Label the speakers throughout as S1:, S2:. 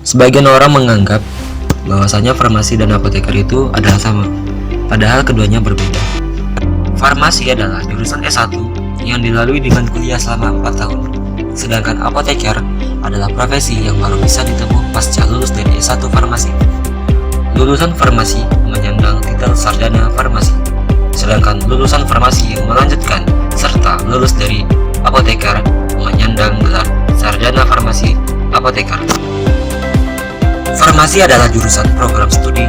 S1: Sebagian orang menganggap bahwasanya farmasi dan apoteker itu adalah sama, padahal keduanya berbeda. Farmasi adalah jurusan S1 yang dilalui dengan kuliah selama 4 tahun, sedangkan apoteker adalah profesi yang baru bisa ditempuh pasca lulus dari S1 farmasi. Lulusan farmasi menyandang titel sarjana farmasi, sedangkan lulusan farmasi yang melanjutkan serta lulus dari apoteker menyandang gelar sarjana farmasi apoteker. Farmasi adalah jurusan program studi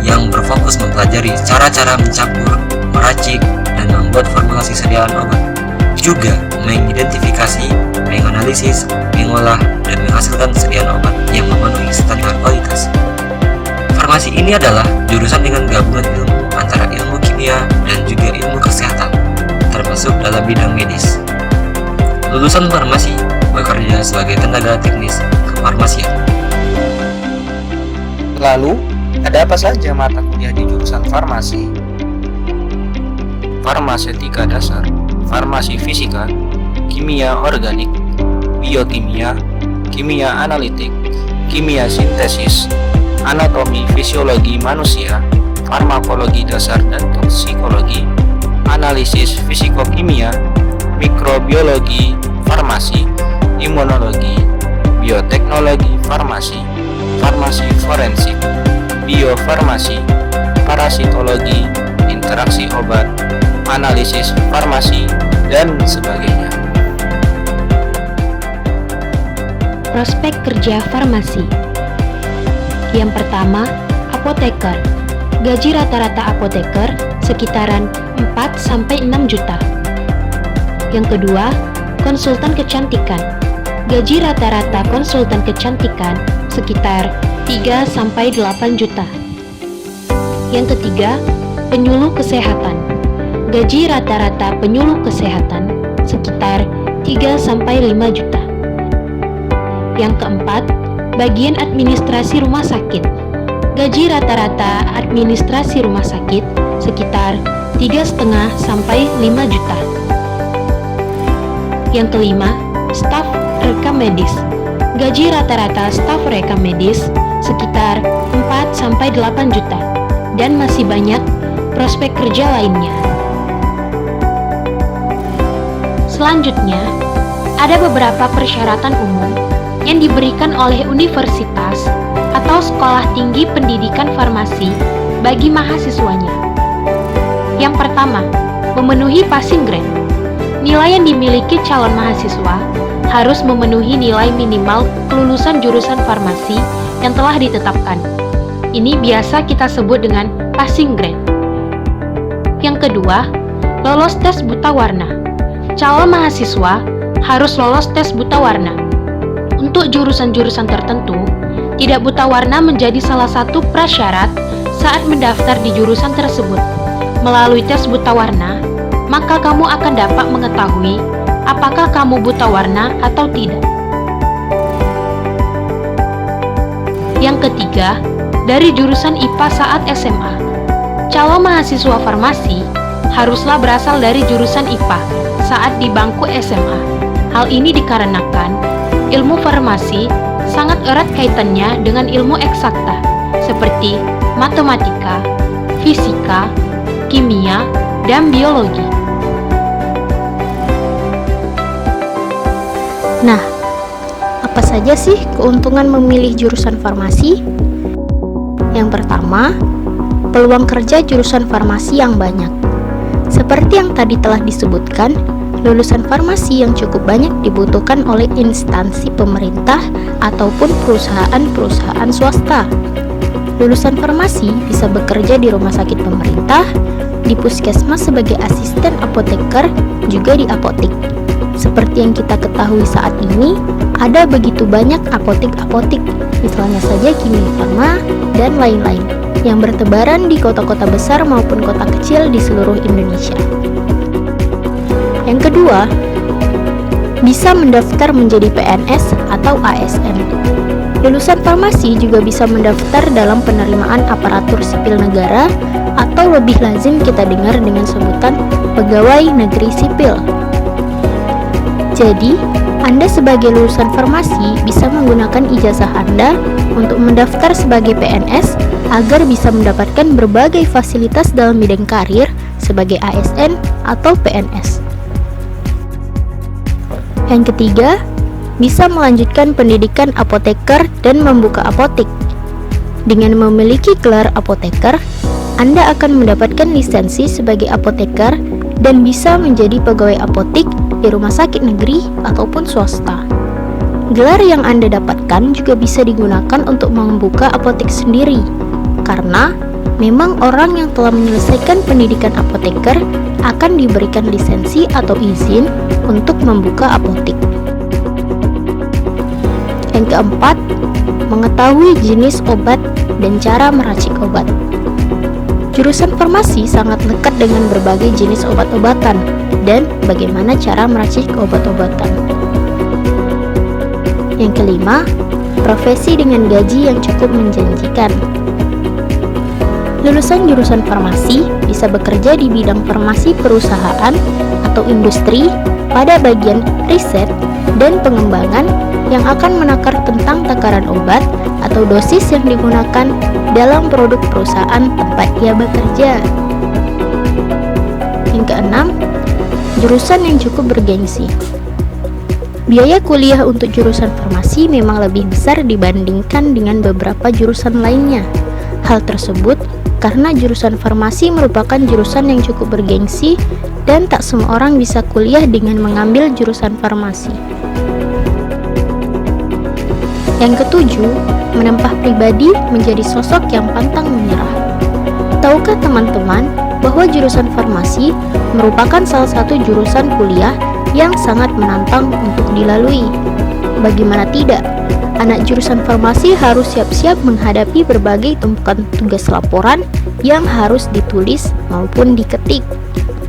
S1: yang berfokus mempelajari cara-cara mencampur, meracik, dan membuat formulasi sediaan obat. Juga mengidentifikasi, menganalisis, mengolah, dan menghasilkan sediaan obat yang memenuhi standar kualitas. Farmasi ini adalah jurusan dengan gabungan ilmu antara ilmu kimia dan juga ilmu kesehatan, termasuk dalam bidang medis. Lulusan farmasi bekerja sebagai tenaga teknis kefarmasian.
S2: Lalu, ada apa saja mata kuliah di jurusan farmasi? Farmasetika dasar, farmasi fisika, kimia organik, biokimia, kimia analitik, kimia sintesis, anatomi fisiologi manusia, farmakologi dasar dan toksikologi, analisis fisikokimia, mikrobiologi farmasi, imunologi, bioteknologi farmasi, farmasi forensik, biofarmasi, parasitologi, interaksi obat, analisis farmasi, dan sebagainya.
S3: Prospek kerja farmasi. Yang pertama, apoteker. Gaji rata-rata apoteker sekitaran 4-6 juta. Yang kedua, konsultan kecantikan. Gaji rata-rata konsultan kecantikan sekitar 3-8 juta. Yang ketiga, penyuluh kesehatan. Gaji rata-rata penyuluh kesehatan sekitar 3-5 juta. Yang keempat, bagian administrasi rumah sakit. Gaji rata-rata administrasi rumah sakit sekitar 3,5-5 juta. Yang kelima, staf rekam medis. Gaji rata-rata staf rekam medis sekitar 4-8 juta, dan masih banyak prospek kerja lainnya. Selanjutnya, ada beberapa persyaratan umum yang diberikan oleh universitas atau sekolah tinggi pendidikan farmasi bagi mahasiswanya. Yang pertama, memenuhi passing grade. Nilai yang dimiliki calon mahasiswa harus memenuhi nilai minimal kelulusan jurusan farmasi yang telah ditetapkan. Ini biasa kita sebut dengan passing grade. Yang kedua, lolos tes buta warna. Calon mahasiswa harus lolos tes buta warna. Untuk jurusan-jurusan tertentu, tidak buta warna menjadi salah satu prasyarat saat mendaftar di jurusan tersebut. Melalui tes buta warna, maka kamu akan dapat mengetahui apakah kamu buta warna atau tidak. Yang ketiga, dari jurusan IPA saat SMA. Calon mahasiswa farmasi haruslah berasal dari jurusan IPA saat di bangku SMA. Hal ini dikarenakan ilmu farmasi sangat erat kaitannya dengan ilmu eksakta seperti matematika, fisika, kimia, dan biologi.
S4: Nah, apa saja sih keuntungan memilih jurusan farmasi? Yang pertama, peluang kerja jurusan farmasi yang banyak. Seperti yang tadi telah disebutkan, lulusan farmasi yang cukup banyak dibutuhkan oleh instansi pemerintah ataupun perusahaan-perusahaan swasta. Lulusan farmasi bisa bekerja di rumah sakit pemerintah, di puskesmas sebagai asisten apoteker, juga di apotik. Seperti yang kita ketahui saat ini, ada begitu banyak apotik-apotik, misalnya saja Kimia Farma dan lain-lain, yang bertebaran di kota-kota besar maupun kota kecil di seluruh Indonesia. Yang kedua, bisa mendaftar menjadi PNS atau ASN. Lulusan farmasi juga bisa mendaftar dalam penerimaan aparatur sipil negara atau lebih lazim kita dengar dengan sebutan pegawai negeri sipil. Jadi, Anda sebagai lulusan farmasi bisa menggunakan ijazah Anda untuk mendaftar sebagai PNS agar bisa mendapatkan berbagai fasilitas dalam bidang karir sebagai ASN atau PNS. Yang ketiga, bisa melanjutkan pendidikan apoteker dan membuka apotek. Dengan memiliki gelar apoteker, Anda akan mendapatkan lisensi sebagai apoteker dan bisa menjadi pegawai apotek di rumah sakit negeri ataupun swasta. Gelar yang Anda dapatkan juga bisa digunakan untuk membuka apotek sendiri, karena memang orang yang telah menyelesaikan pendidikan apoteker akan diberikan lisensi atau izin untuk membuka apotek. Yang keempat, mengetahui jenis obat dan cara meracik obat. Jurusan farmasi sangat lekat dengan berbagai jenis obat-obatan dan bagaimana cara meracik obat-obatan. Yang kelima, profesi dengan gaji yang cukup menjanjikan. Lulusan jurusan farmasi bisa bekerja di bidang farmasi perusahaan atau industri pada bagian riset dan pengembangan yang akan menakar tentang takaran obat atau dosis yang digunakan dalam produk perusahaan tempat ia bekerja. Yang keenam, jurusan yang cukup bergengsi. Biaya kuliah untuk jurusan farmasi memang lebih besar dibandingkan dengan beberapa jurusan lainnya. Hal tersebut karena jurusan farmasi merupakan jurusan yang cukup bergengsi dan tak semua orang bisa kuliah dengan mengambil jurusan farmasi. Yang ketujuh, menempah pribadi menjadi sosok yang pantang menyerah. Tahukah teman-teman bahwa jurusan farmasi merupakan salah satu jurusan kuliah yang sangat menantang untuk dilalui? Bagaimana tidak, anak jurusan farmasi harus siap-siap menghadapi berbagai tumpukan tugas laporan yang harus ditulis maupun diketik.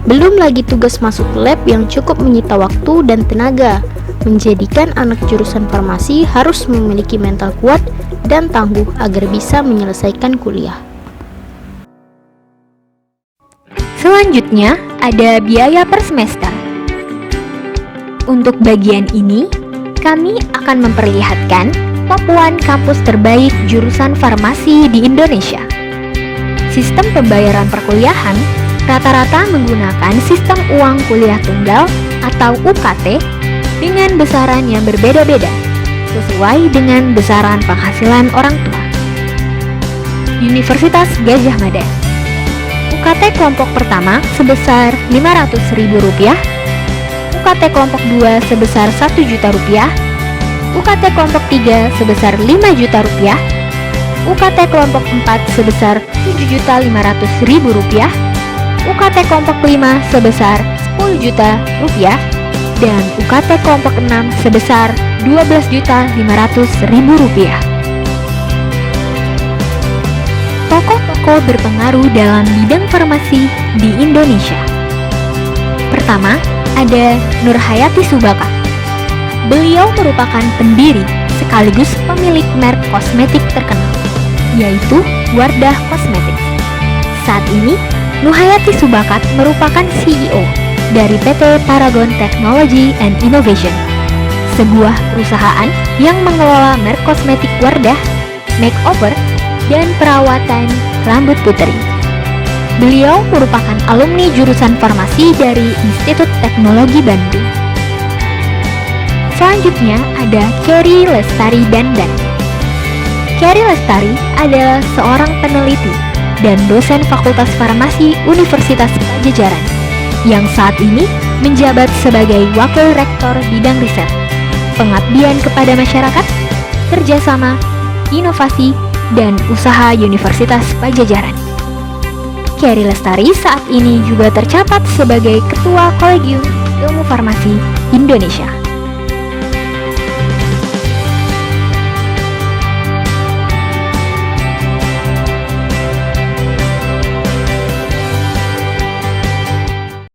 S4: Belum lagi tugas masuk lab yang cukup menyita waktu dan tenaga, menjadikan anak jurusan farmasi harus memiliki mental kuat dan tangguh agar bisa menyelesaikan kuliah.
S5: Selanjutnya, ada biaya per semester. Untuk bagian ini, kami akan memperlihatkan top 1 kampus terbaik jurusan farmasi di Indonesia. Sistem pembayaran perkuliahan rata-rata menggunakan sistem uang kuliah tunggal atau UKT dengan besaran yang berbeda-beda, sesuai dengan besaran penghasilan orang tua. Universitas Gadjah Mada. UKT kelompok pertama sebesar Rp500.000, UKT kelompok 2 sebesar Rp1.000.000, UKT kelompok 3 sebesar Rp5.000.000, UKT kelompok 4 sebesar Rp7.500.000, UKT kelompok 5 sebesar Rp10.000.000, dan UKT kelompok 6 sebesar Rp12.500.000. Tokoh-tokoh berpengaruh dalam bidang farmasi di Indonesia. Pertama, ada Nurhayati Subaka. Beliau merupakan pendiri sekaligus pemilik merek kosmetik terkenal, yaitu Wardah Cosmetics. Saat ini, Nurhayati Subaka merupakan CEO dari PT Paragon Technology and Innovation, sebuah perusahaan yang mengelola merek kosmetik Wardah, makeover, dan perawatan rambut putri. Beliau merupakan alumni jurusan farmasi dari Institut Teknologi Bandung. Selanjutnya ada Kerry Lestari Dandan. Kerry Lestari adalah seorang peneliti dan dosen Fakultas Farmasi Universitas Padjadjaran yang saat ini menjabat sebagai Wakil Rektor Bidang Riset, Pengabdian kepada Masyarakat, Kerjasama, Inovasi, dan Usaha Universitas Padjadjaran. Kerry Lestari saat ini juga tercatat sebagai Ketua Kolegium Ilmu Farmasi Indonesia.